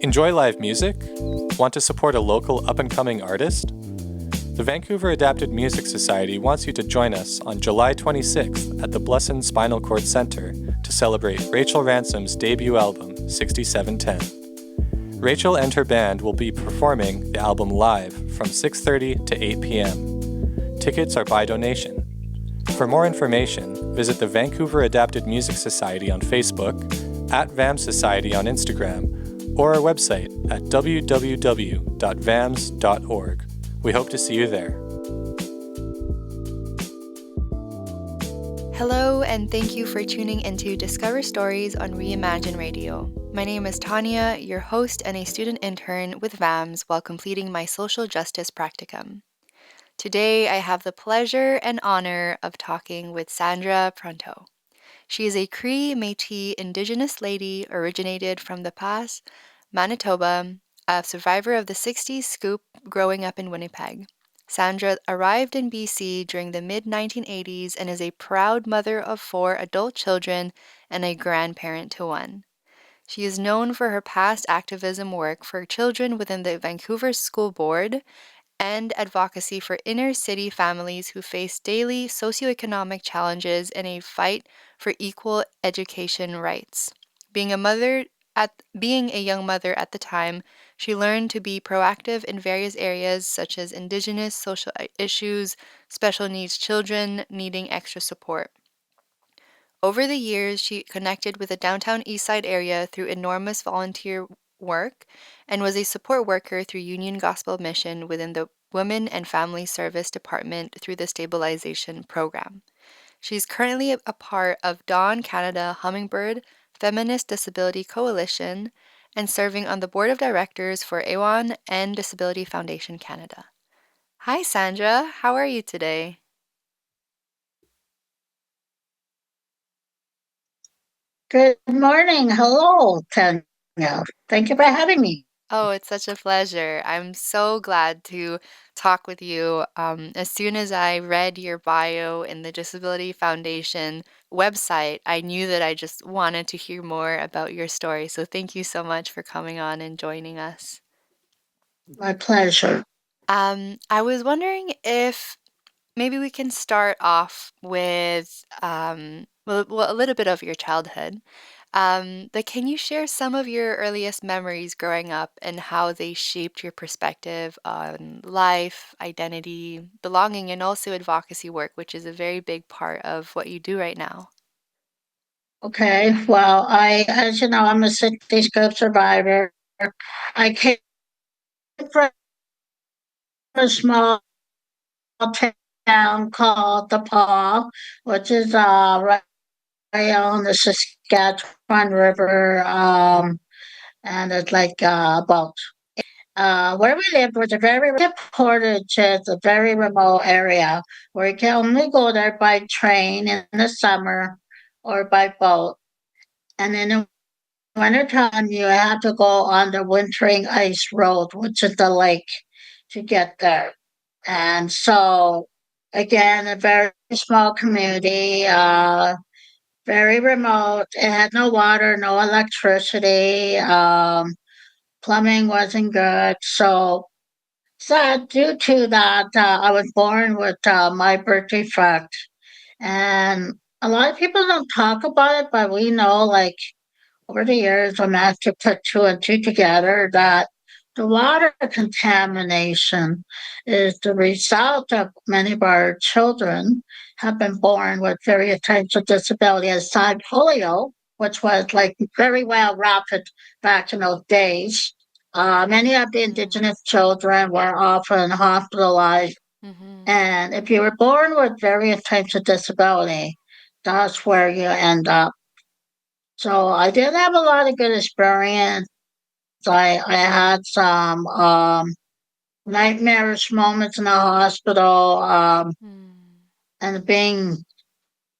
Enjoy live music? Want to support a local up-and-coming artist? The Vancouver Adapted Music Society wants you to join us on July 26th at the Blesson Spinal Cord Centre to celebrate Rachel Ransom's debut album, 6710. Rachel and her band will be performing the album live from 6:30 to 8 p.m. Tickets are by donation. For more information, visit the Vancouver Adapted Music Society on Facebook, at VAM Society on Instagram, or our website at www.vams.org. We hope to see you there. Hello, and thank you for tuning into Discover Stories on Reimagine Radio. My name is Tanya, your host and a student intern with VAMS while completing my social justice practicum. Today, I have the pleasure and honor of talking with Sandra Pronteau. She is a Cree-Metis Indigenous lady originated from the Pas, Manitoba, a survivor of the 60s scoop growing up in Winnipeg. Sandra arrived in BC during the mid-1980s and is a proud mother of 4 adult children and a grandparent to one. She is known for her past activism work for children within the Vancouver School Board and advocacy for inner-city families who face daily socio-economic challenges in a fight for equal education rights. Being a young mother at the time, she learned to be proactive in various areas such as Indigenous social issues, special needs children needing extra support. Over the years, she connected with the downtown Eastside area through enormous volunteer work and was a support worker through Union Gospel Mission within the Women and Family Service Department through the Stabilization Program. She's currently a part of Dawn Canada Hummingbird, Feminist Disability Coalition, and serving on the board of directors for AWAN and Disability Foundation Canada. Hi, Sandra. How are you today? Good morning. Hello, Tanya. Thank you for having me. Oh, it's such a pleasure. I'm so glad to talk with you. As soon as I read your bio in the Disability Foundation website, I knew that I just wanted to hear more about your story. So thank you so much for coming on and joining us. My pleasure. I was wondering if maybe we can start off with a little bit of your childhood. But can you share some of your earliest memories growing up and how they shaped your perspective on life, identity, belonging, and also advocacy work, which is a very big part of what you do right now? Okay. Well, as you know, I'm a 60 scope survivor. I came from a small town called The Paw, which is right on the Saskatchewan River, and it's like about where we lived was a very Portage. It's a very remote area where you can only go there by train in the summer or by boat. And in the wintertime, you have to go on the wintering ice road, which is the lake, to get there. And so, again, a very small community, very remote. It had no water, no electricity. Plumbing wasn't good. So due to that, I was born with my birth defect. And a lot of people don't talk about it, but we know, like, over the years, I managed to put 2 and 2 together that the water contamination is the result of many of our children have been born with various types of disability aside polio, which was like very well rapid back in those days. Many of the Indigenous children were often hospitalized. And if you were born with various types of disability, that's where you end up. So I did have a lot of good experience. I had some nightmarish moments in the hospital, and being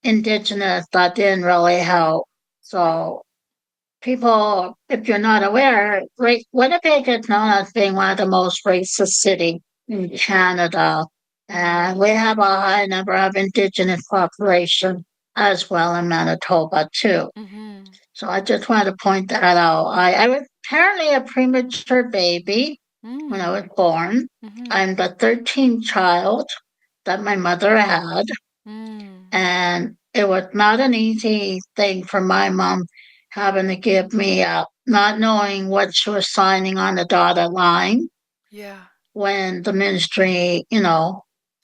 Indigenous, that didn't really help. So people, if you're not aware, Winnipeg is known as being one of the most racist cities in Canada. And we have a high number of Indigenous population as well in Manitoba too. So I just wanted to point that out. I was apparently a premature baby when I was born. I'm the 13th child that my mother had, and it was not an easy thing for my mom having to give me up, not knowing what she was signing on the dotted line Yeah. when the ministry,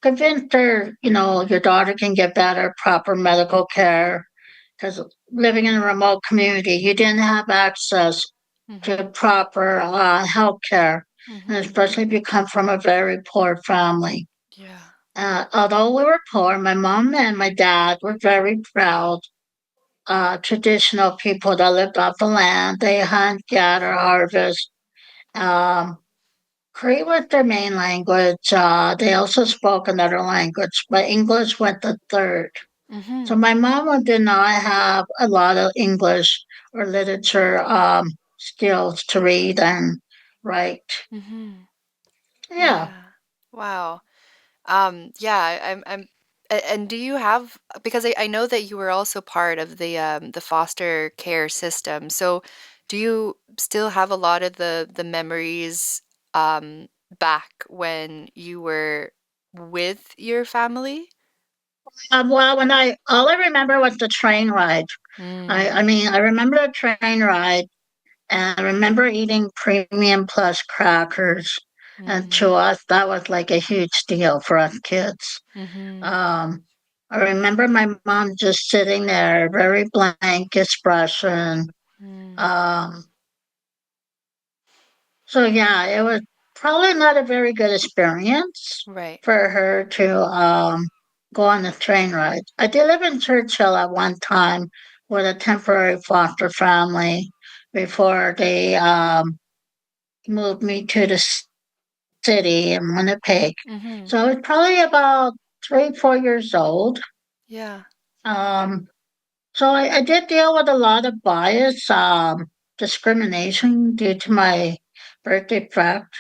convinced her, your daughter can get better, proper medical care. Because living in a remote community, you didn't have access to proper health care, and especially if you come from a very poor family. Yeah. Although we were poor, my mom and my dad were very proud traditional people that lived off the land. They hunt, gather, harvest. Um, Cree was their main language. They also spoke another language, but English went the third. So my mama did not have a lot of English or literature skills to read and write. Yeah. Yeah. Wow. Yeah, and do you have, because I know that you were also part of the foster care system. So do you still have a lot of the memories um back when you were with your family? Well, all I remember was the train ride. I Mm. mean, I remember the train ride, and I remember eating premium plus crackers. And to Mm. us, that was like a huge deal for us kids. Mm-hmm. Um, I remember my mom just sitting there, very blank expression. Mm. Um, so yeah, it was probably not a very good experience Right. for her to go on the train ride. I did live in Churchill at one time with a temporary foster family before they moved me to the city in Winnipeg. Mm-hmm. So I was probably about 3, 4 years old. Yeah. Um, so I did deal with a lot of bias, discrimination due to my birth defect.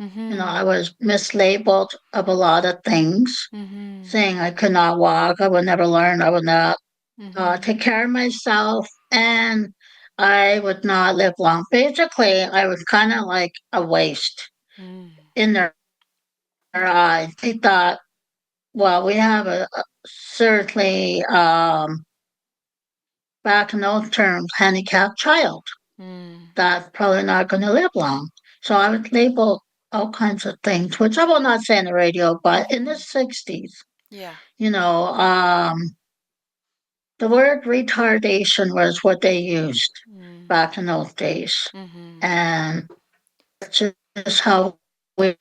Mm-hmm. I was mislabeled of a lot of things, Mm-hmm. saying I could not walk, I would never learn, I would not Mm-hmm. take care of myself, and I would not live long. Basically, I was kind of like a waste Mm. in their eyes. They thought, well, we have a certainly, back in those terms, handicapped child Mm. that's probably not going to live long. So I was labeled all kinds of things, which I will not say on the radio, but in the Mm-hmm. 60s, Yeah. you know, the word retardation was what they used Mm. back in those days. Mm-hmm. And that's just how we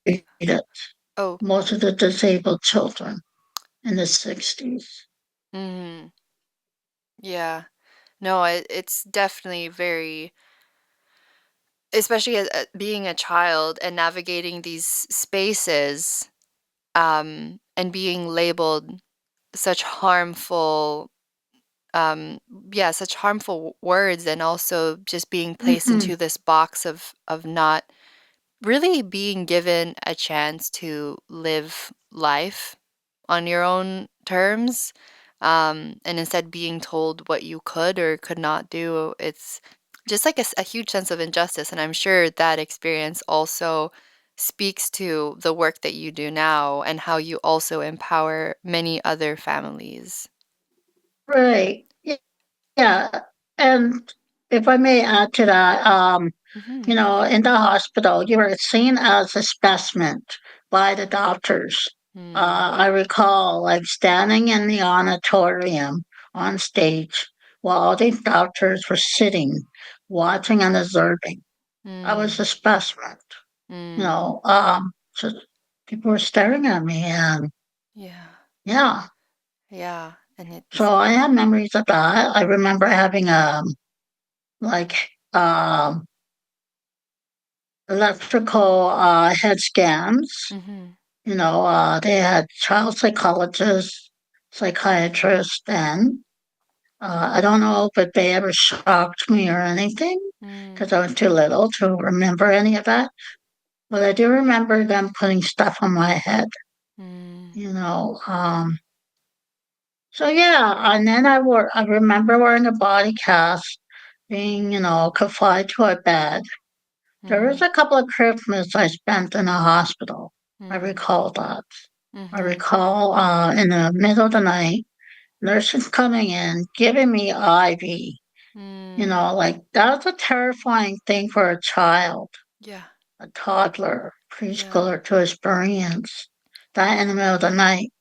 treated Oh. most of the disabled children in the 60s. Mm-hmm. Yeah. No, it's definitely very, especially as, being a child and navigating these spaces, and being labeled such harmful, um, yeah, such harmful words, and also just being placed Hmm. into this box of not really being given a chance to live life on your own terms, and instead being told what you could or could not do. It's just like a huge sense of injustice. And I'm sure that experience also speaks to the work that you do now and how you also empower many other families. Right. Yeah. And if I may add to that, Mm-hmm. in the hospital, you were seen as a specimen by the doctors. Mm, I recall like standing in the auditorium on stage while all these doctors were sitting, watching and observing. I was mm, a specimen, mm. just people were staring at me, and Yeah, yeah. yeah. And it's, So I have memories of that. I remember having like electrical head scans. mm-hmm, They had child psychologists, psychiatrists, and I don't know if they ever shocked me or anything because mm, I was too little to remember any of that. But I do remember them putting stuff on my head, mm, you know. So yeah, and then I remember wearing a body cast, being, confined to a bed. There was a couple of Christmas I spent in a hospital. I recall that. I recall in the middle of the night, nurses coming in, giving me IV. Like that's a terrifying thing for a child, Yeah. a toddler, preschooler to experience that in the middle of the night,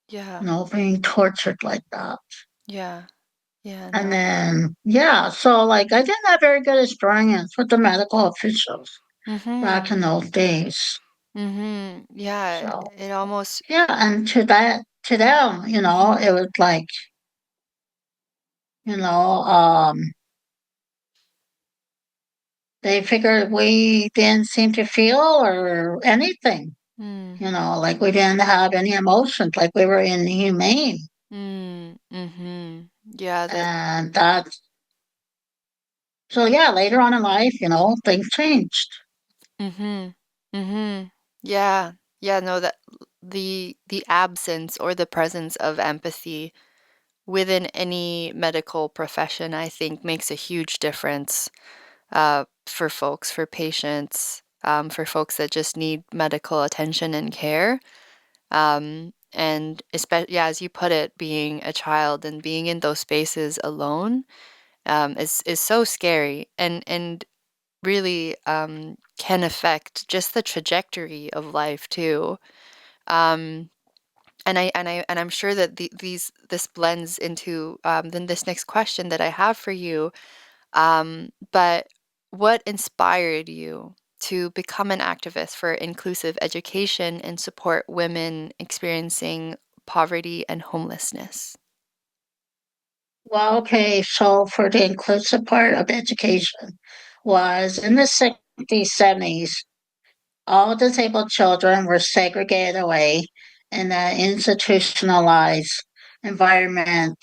Yeah. being tortured like that. Yeah. Yeah. And No. then, yeah, so like I didn't have very good experience with the medical officials back in those days. Yeah. So, It almost. yeah, and to them, it was like, you know, um, they figured we didn't seem to feel or anything, like we didn't have any emotions, like we were inhumane. Yeah. That. And that, so yeah, later on in life, things changed. Mhm. Mhm. Yeah. Yeah, no, that the absence or the presence of empathy within any medical profession, I think, makes a huge difference for folks, for patients, for folks that just need medical attention and care. And especially, yeah, as you put it, being a child and being in those spaces alone is so scary and really can affect just the trajectory of life too. Um, and I'm sure that this blends into then this next question that I have for you. But what inspired you to become an activist for inclusive education and support women experiencing poverty and homelessness? Well, okay, so for the inclusive part of education was in the 60s, 70s, all disabled children were segregated away in an institutionalized environment,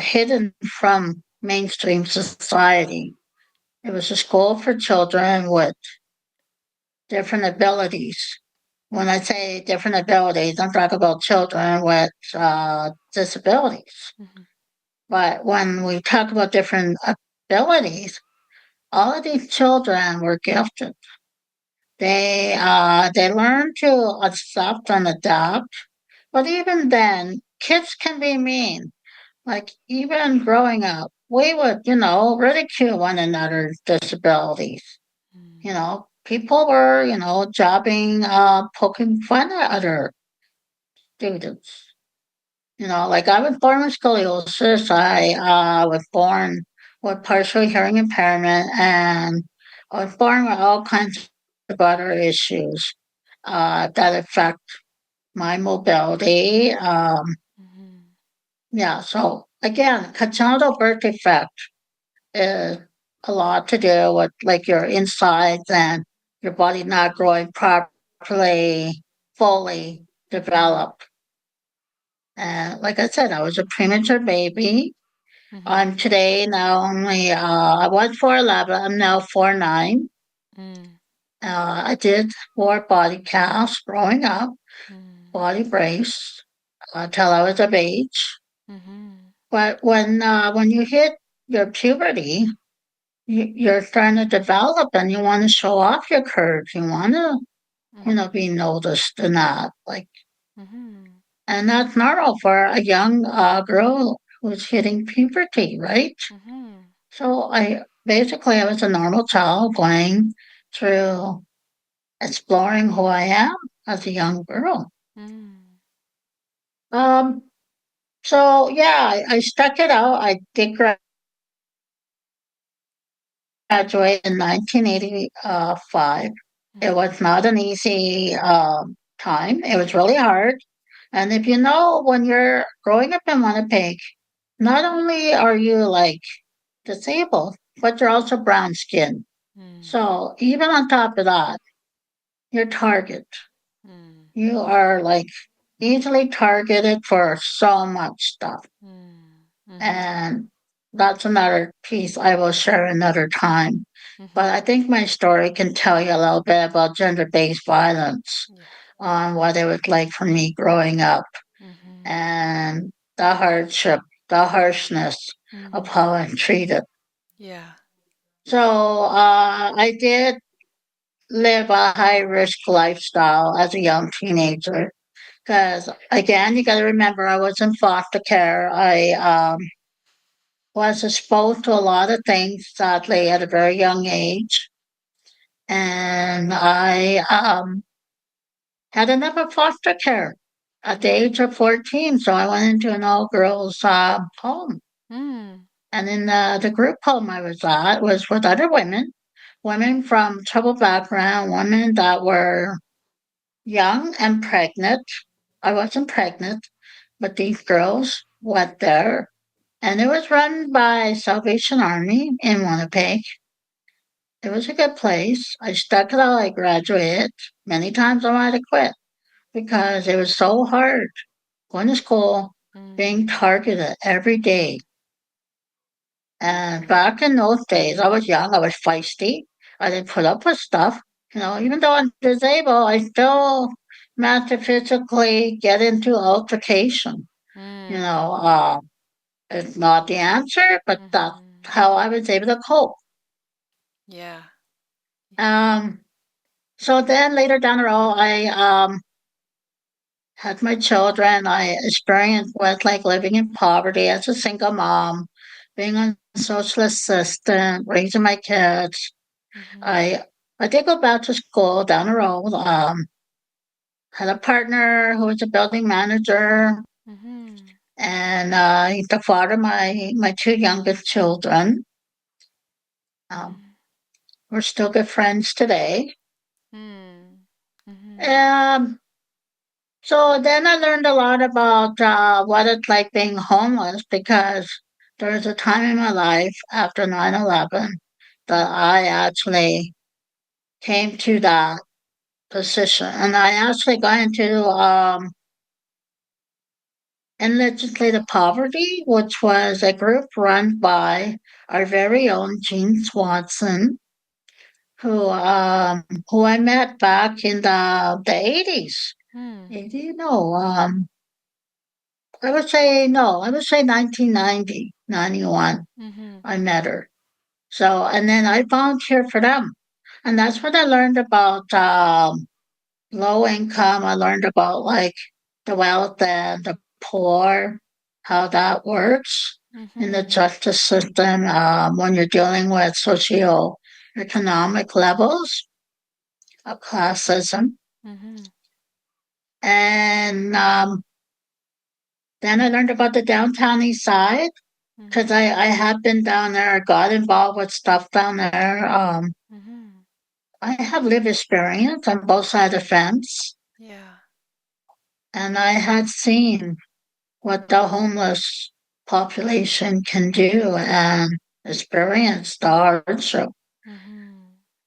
hidden from mainstream society. It was a school for children with different abilities. When I say different abilities, I'm talking about children with disabilities. But when we talk about different abilities, all of these children were gifted. They learn to accept and adapt. But even then, kids can be mean. Like even growing up, we would, ridicule one another's disabilities. People were, jobbing, poking fun at other students. Like I was born with scoliosis. I was born with partial hearing impairment, and I was born with all kinds of other issues that affect my mobility. Yeah, so again, congenital birth defect is a lot to do with like your insides and your body not growing properly, fully developed. And like I said, I was a premature baby. I'm today now only, I was 4'11, I'm now 4'9. I did wear body casts growing up, body brace, till I was of age. But when you hit your puberty, you're starting to develop and you want to show off your curves. You want to, be noticed in that. Like, and that's normal for a young girl who's hitting puberty, right? So I was a normal child going through exploring who I am as a young girl. Um, so yeah, I stuck it out. I did graduate in 1985. It was not an easy time. It was really hard. And if you know, when you're growing up in Winnipeg, not only are you like disabled, but you're also brown skinned. So even on top of that, you're target. You are like easily targeted for so much stuff. And that's another piece I will share another time. But I think my story can tell you a little bit about gender based violence on what it was like for me growing up and the hardship, the harshness of how I'm treated. Yeah. So I did live a high risk lifestyle as a young teenager. Because again, you got to remember, I was in foster care. I was exposed to a lot of things, sadly, at a very young age. And I had enough of foster care at the age of 14. So I went into an all girls home. Mm. And in the group home I was at was with other women, women from troubled background, women that were young and pregnant. I wasn't pregnant, but these girls went there. And it was run by Salvation Army in Winnipeg. It was a good place. I stuck it out. I graduated. Many times I wanted to quit because it was so hard going to school, being Mm. targeted every day. And back in those days, I was young, I was feisty. I didn't put up with stuff. Even though I'm disabled, I still managed to physically get into altercation. You Mm. know, uh, it's not the answer, but that's Mm-hmm. how I was able to cope. Yeah. Yeah. Um, so then later down the road, I had my children. I experienced what like living in poverty as a single mom, being a social assistant, raising my kids. Mm-hmm. I did go back to school down the road. Had a partner who was a building manager, Mm-hmm. and he's the father of my two youngest children. Um, we're still good friends today. Mm. Mm-hmm. Um, so then I learned a lot about what it's like being homeless because there was a time in my life after 9/11 that I actually came to that position. And I actually got into in legislative poverty, which was a group run by our very own Jean Swanson, who I met back in the 80s. Mm. 80, no, I would say 1990, 91. Mm-hmm. I met her. So, and then I volunteered for them. And that's when I learned about low income. I learned about like the wealth and the poor, how that works in the Mm-hmm. justice system when you're dealing with socio-economic levels of classism. Mm-hmm. And then I learned about the downtown east side because Mm-hmm. I had been down there, got involved with stuff down there. Mm-hmm. I have lived experience on both sides of the fence, Yeah. and I had seen what the homeless population can do and experience the hardship. Mm-hmm.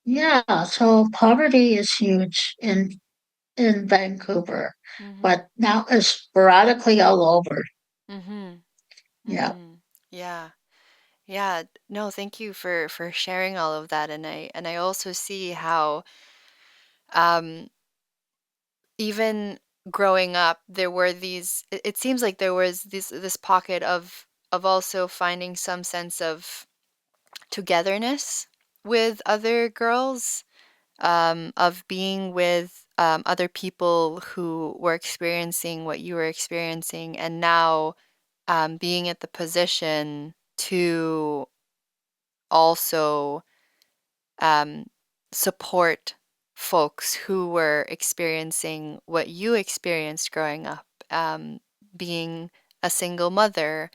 Yeah, so poverty is huge in Vancouver, Mm-hmm. but now it's sporadically all over. Mm-hmm. Yeah. Mm-hmm. Yeah. Yeah. No, thank you for sharing all of that. And I also see how um even growing up there were these it seems like there was this pocket of also finding some sense of togetherness with other girls, of being with other people who were experiencing what you were experiencing, and now being at the position to also um, support folks who were experiencing what you experienced growing up, being a single mother,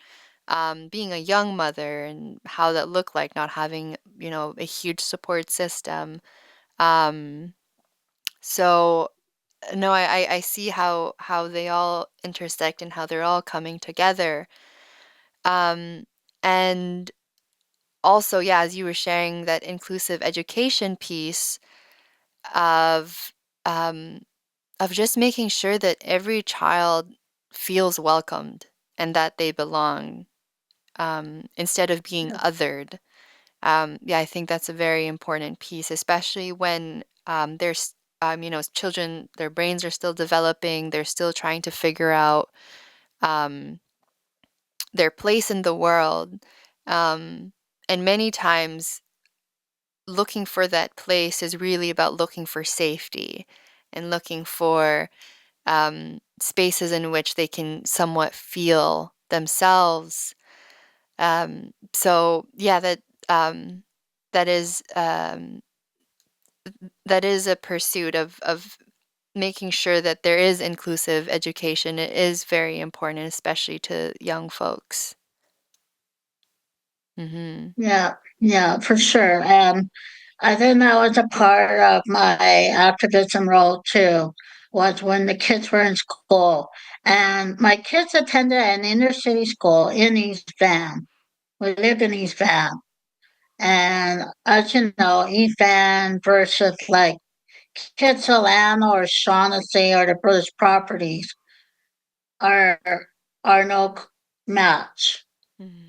being a young mother, and how that looked like not having, a huge support system. Um, so no, I see how they all intersect and how they're all coming together. Um, and also, yeah, as you were sharing that inclusive education piece of um, of just making sure that every child feels welcomed and that they belong, instead of being Yeah. othered. Yeah, I think that's a very important piece, especially when there's, children, their brains are still developing, they're still trying to figure out um, their place in the world. Um, And many times looking for that place is really about looking for safety and looking for spaces in which they can somewhat feel themselves. So yeah, that is that is a pursuit of making sure that there is inclusive education. It is very important, especially to young folks. Yeah, yeah, for sure. And I think that was a part of my activism role too, was when the kids were in school. And my kids attended an inner city school in East Van. We lived in East Van. And as you know, East Van versus like Kitsilano or Shaughnessy or the British properties are no match.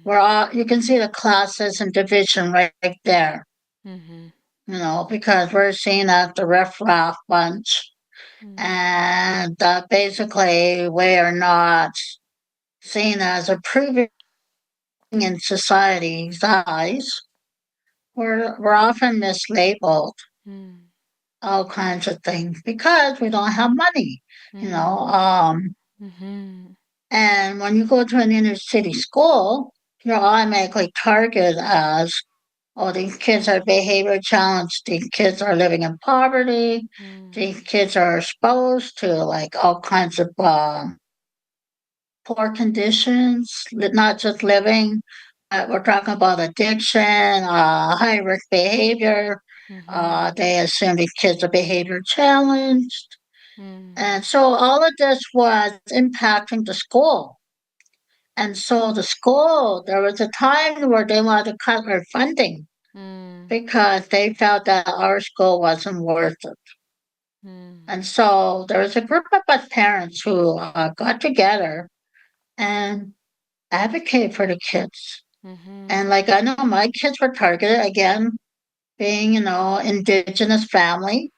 We're all, you can see the classes and division right there. Because we're seen as the riffraff bunch. And basically, we are not seen as approving in society's eyes. We're often mislabeled, all kinds of things, because we don't have money, you know. And when you go to an inner city school, you're automatically targeted as, oh, these kids are behavior challenged. These kids are living in poverty. These kids are exposed to like all kinds of poor conditions, not just living. We're talking about addiction, high risk behavior. They assume these kids are behavior challenged. And so all of this was impacting the school. And so the school, there was a time where they wanted to cut our funding because they felt that our school wasn't worth it. And so there was a group of us parents who got together and advocated for the kids. And like I know my kids were targeted again, being, indigenous family.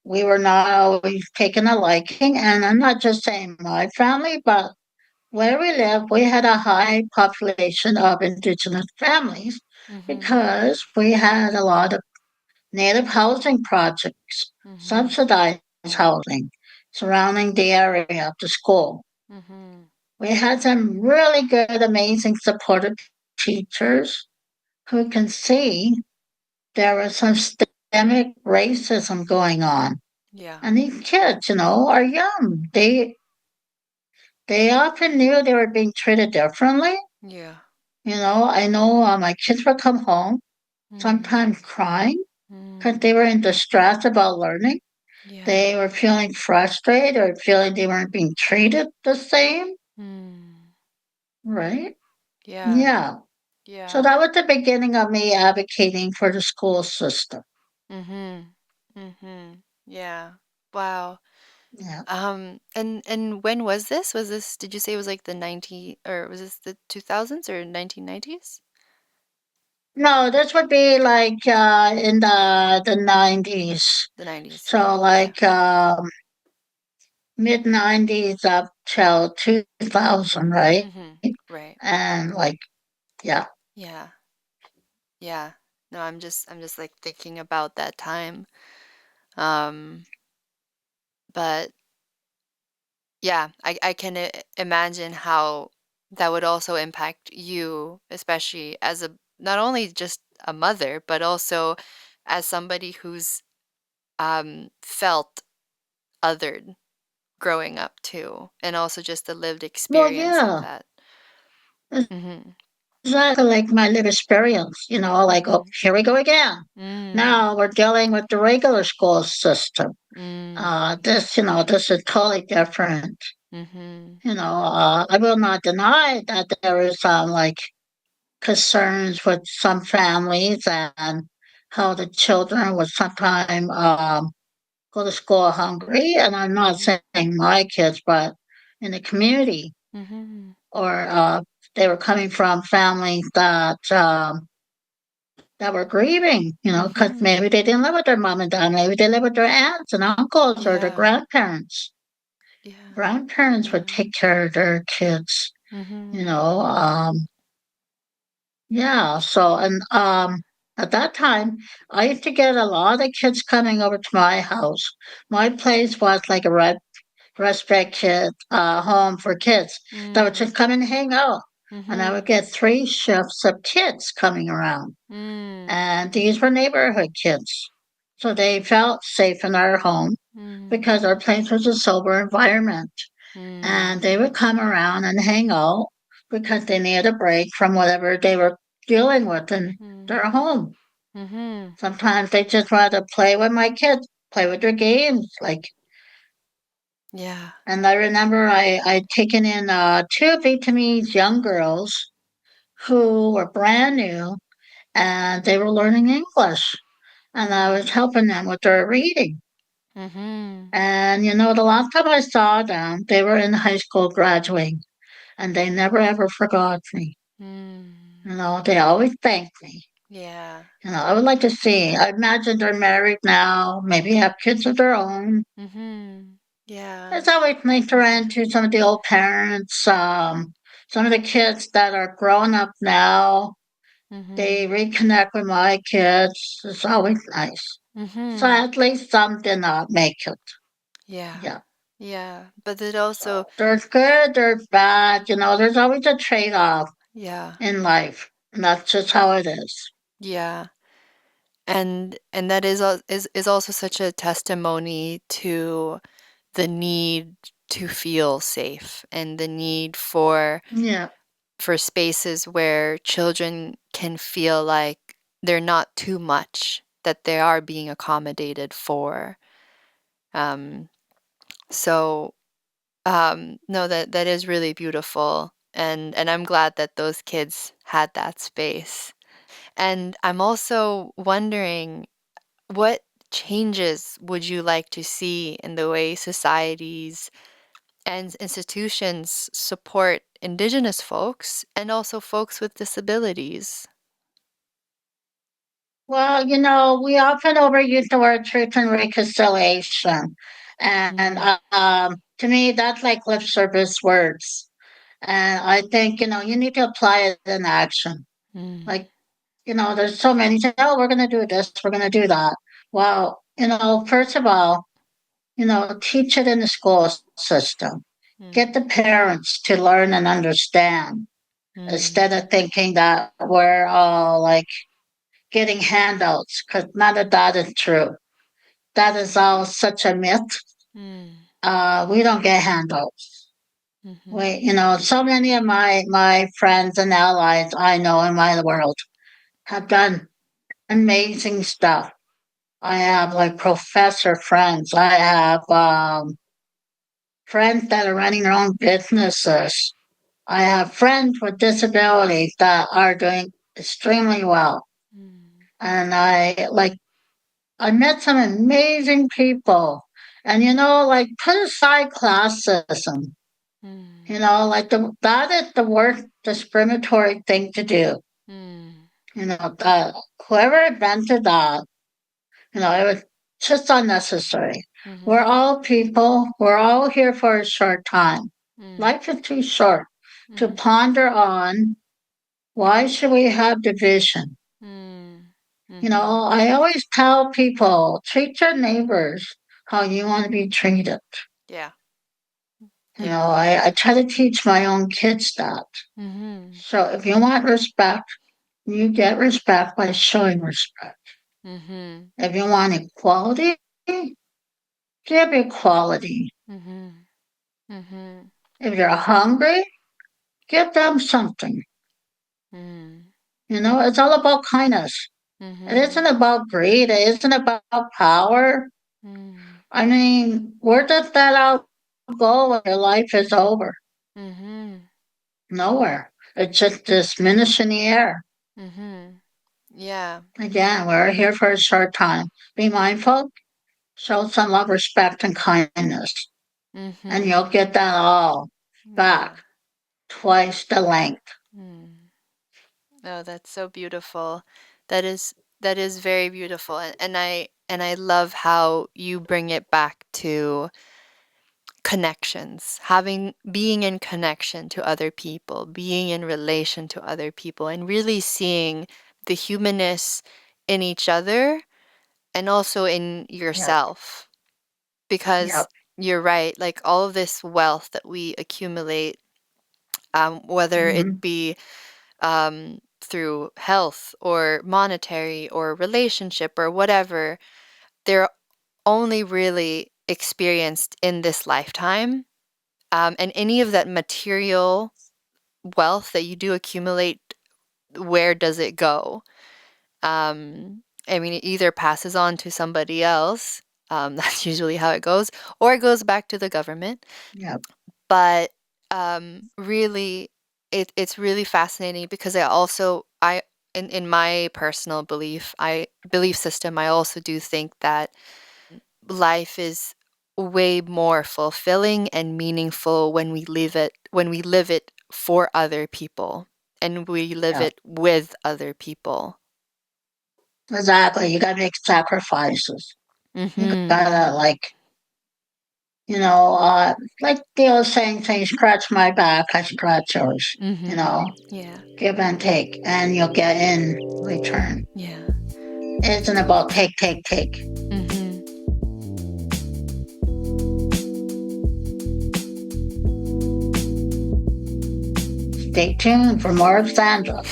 We were not always taken a liking. And I'm not just saying my family, but where we live, we had a high population of indigenous families because we had a lot of native housing projects, subsidized housing surrounding the area of the school. We had some really good, amazing, supportive teachers who can see there was some systemic racism going on. Yeah. And these kids, are young. They often knew they were being treated differently. Yeah. I know my kids would come home, sometimes crying, because they were in distress about learning. Yeah. They were feeling frustrated or feeling they weren't being treated the same. Right? Yeah. Yeah. So Yeah. that was the beginning of me advocating for the school system. Yeah. Wow. Yeah. And when was this? Was this, did you say it was like the 90, or was this the 2000s or 1990s? No, this would be like in the 90s. The 90s. So Yeah. like mid 90s up till 2000, right? Right. And like, yeah. Yeah. Yeah. No, I'm just like thinking about that time. Um, but yeah, I can imagine how that would also impact you, especially as a not only just a mother, but also as somebody who's felt othered growing up too, and also just the lived Well, experience of yeah. that. Mm-hmm. Exactly like my lived experience, like, oh, here we go again. Now we're dealing with the regular school system. This is totally different. I will not deny that there is some like concerns with some families and how the children would sometimes go to school hungry. And I'm not saying my kids, but in the community, or they were coming from families that were grieving, because maybe they didn't live with their mom and dad, maybe they lived with their aunts and uncles or their Yeah. grandparents. Yeah. Grandparents would take care of their kids, you know. Yeah, so and at that time I used to get a lot of kids coming over to my house. My place was like a respite kid home for kids that would Mm. just come and hang out. And I Mhm. would get three shifts of kids coming around. Mm. And these were neighborhood kids. So they felt safe in our home Mm. because our place was a sober environment. Mm. And they would come around and hang out because they needed a break from whatever they were dealing with in Mm. their home. Mhm. Sometimes they just wanted to play with my kids, play with their games, like. Yeah. And I remember I'd taken in two Vietnamese young girls who were brand new and they were learning English. And I Mm. was helping them with their reading. Mhm. And the last time I saw them, they were in high school graduating and they never ever forgot me. Mm. They always thanked me. Yeah. I would like to see. I imagine they're married now, maybe have kids of their own. Mhm. Yeah. It's always nice to run into some of the old parents, some of the kids that are grown up now. They Mhm. reconnect with my kids. It's always nice. So Mhm. at least some did not make it. Yeah. Yeah. Yeah. But it also, So there's good, there's bad. There's always a trade off yeah. in life. And that's just how it is. Yeah. And that is also such a testimony to the need to feel safe and the need Yeah. for spaces where children can feel like they're not too much, that they are being accommodated for. Um, so no, that is really beautiful, and I'm glad that those kids had that space. And I'm also wondering, what changes would you like to see in the way societies and institutions support Indigenous folks and also folks with disabilities? Well, we often overuse the word truth and reconciliation. And Mm, to me, that's like lip service words. And I think, you need to apply it in action. mm, Like, there's so many say, oh, we're going to do this, we're going to do that. Well, first of all, teach it in the school system. mm, Get the parents to learn and understand mm, instead of thinking that we're all like getting handouts, because none of that is true. That is all such a myth. mm, We don't get handouts. mhm, So many of my friends and allies I know in my world have done amazing stuff. I have like professor friends. I have friends that are running their own businesses. I have friends with disabilities that are doing extremely well. mm, And I met some amazing people. And like put aside classism. mm, Like that is the worst discriminatory thing to do. mm, That whoever invented that, it was just unnecessary. We're mhm, all people. We're all here for a short time. mm, Life is too short to mm, ponder on why should we have division. mm, mhm. I always tell people treat your neighbors how you want to be treated. Yeah, yeah. I try to teach my own kids that. Mhm, So if you want respect, you get respect by showing respect. mhm, If you want equality, give equality. mhm, mhm, If you're hungry, give them something. mm, It's all about kindness. It isn't mhm, about greed. It isn't about power. mm, I mean, where does that all go when your life is over? mhm, Nowhere. It's just diminish in the air. mhm. Yeah. Again, we're here for a short time. Be mindful, show some love, respect, and kindness, and you'll Mhm. get that all Yeah. back twice the length. Mm. Oh, that's so beautiful. That is very beautiful. And I love how you bring it back to connections, being in connection to other people, being in relation to other people, and really seeing the humanness in each other and also in Yep. yourself. Because Yep. you're right, like all of this wealth that we accumulate, whether it Hmm. be through health or monetary or relationship or whatever, they're only really experienced in this lifetime. And any of that material wealth that you do accumulate, where does it go? I mean, it either passes on to somebody else, that's usually how it goes, or it goes back to the government. Yep. But really, it's really fascinating because in my personal belief system, I also do think that life is way more fulfilling and meaningful when we live it for other people and we live Yep. it with other people. Exactly. You gotta make sacrifices. You Mhm. gotta like the old saying, scratch my back, I scratch yours. You Mhm. know, Yeah. give and take, and you'll get in return. Yeah. It isn't about take, take, take. Mhm. Stay tuned for more of Sandra.